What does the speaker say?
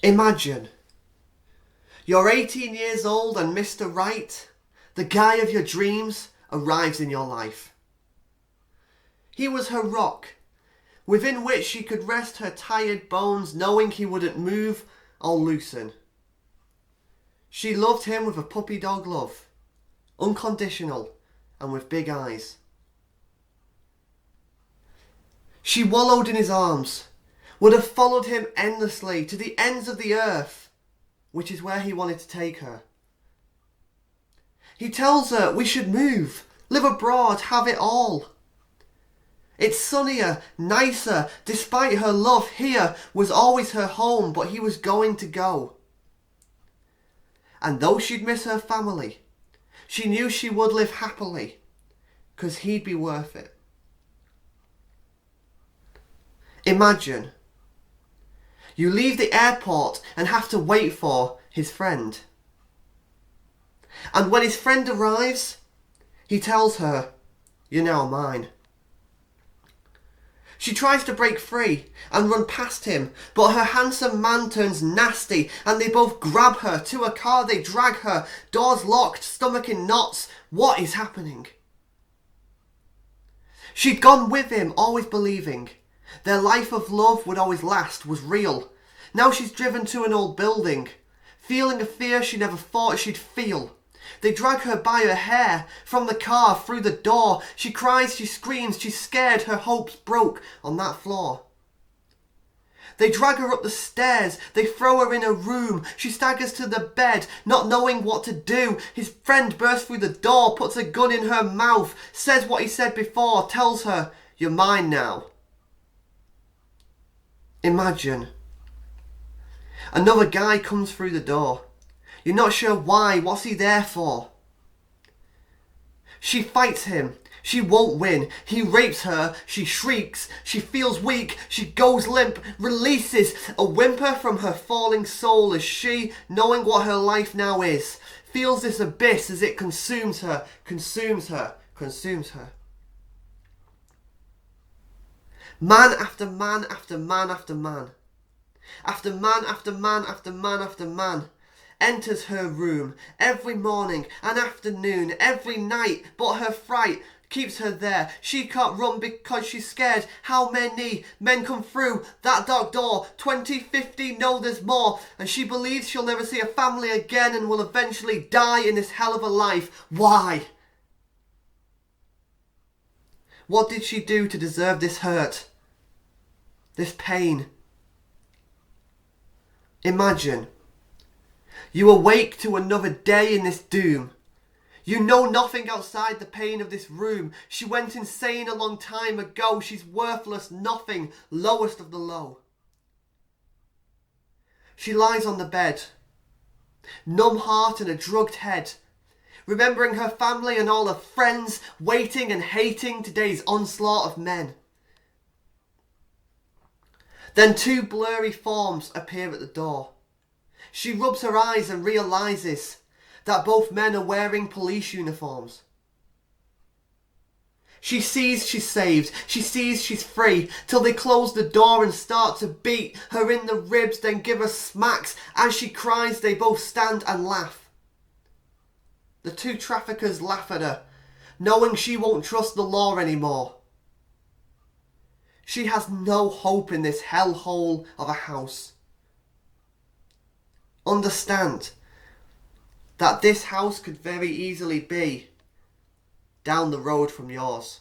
Imagine you're 18 years old and Mr. Right, the guy of your dreams, arrives in your life. He was her rock, within which she could rest her tired bones knowing he wouldn't move or loosen. She loved him with a puppy dog love, unconditional and with big eyes. She wallowed in his arms, would have followed him endlessly to the ends of the earth, which is where he wanted to take her. He tells her we should move, live abroad, have it all. It's sunnier, nicer, despite her love here was always her home, but he was going to go. And though she'd miss her family, she knew she would live happily, 'cause he'd be worth it. Imagine you leave the airport and have to wait for his friend. And when his friend arrives, he tells her, "You're now mine." She tries to break free and run past him, but her handsome man turns nasty and they both grab her. To a car they drag her, doors locked, stomach in knots. What is happening? She'd gone with him, always believing their life of love would always last, was real. Now she's driven to an old building, feeling a fear she never thought she'd feel. They drag her by her hair, from the car, through the door. She cries, she screams, she's scared, her hopes broke on that floor. They drag her up the stairs, they throw her in a room. She staggers to the bed, not knowing what to do. His friend bursts through the door, puts a gun in her mouth, says what he said before, tells her, "You're mine now." Imagine another guy comes through the door. You're not sure why, what's he there for? She fights him, she won't win. He rapes her, she shrieks, she feels weak, she goes limp, releases a whimper from her falling soul as she, knowing what her life now is, feels this abyss as it consumes her, consumes her, consumes her. Man after man after man after man, after man after man after man after man, enters her room every morning and afternoon, every night, but her fright keeps her there. She can't run because she's scared. How many men come through that dark door? 20, 50, no, there's more. And she believes she'll never see a family again and will eventually die in this hell of a life. Why? What did she do to deserve this hurt? This pain? Imagine you awake to another day in this doom. You know nothing outside the pain of this room. She went insane a long time ago. She's worthless, nothing, lowest of the low. She lies on the bed, numb heart and a drugged head, remembering her family and all her friends, waiting and hating today's onslaught of men. Then two blurry forms appear at the door. She rubs her eyes and realises that both men are wearing police uniforms. She sees she's saved, she sees she's free, till they close the door and start to beat her in the ribs, then give her smacks. As she cries, they both stand and laugh. The two traffickers laugh at her, knowing she won't trust the law anymore. She has no hope in this hellhole of a house. Understand that this house could very easily be down the road from yours.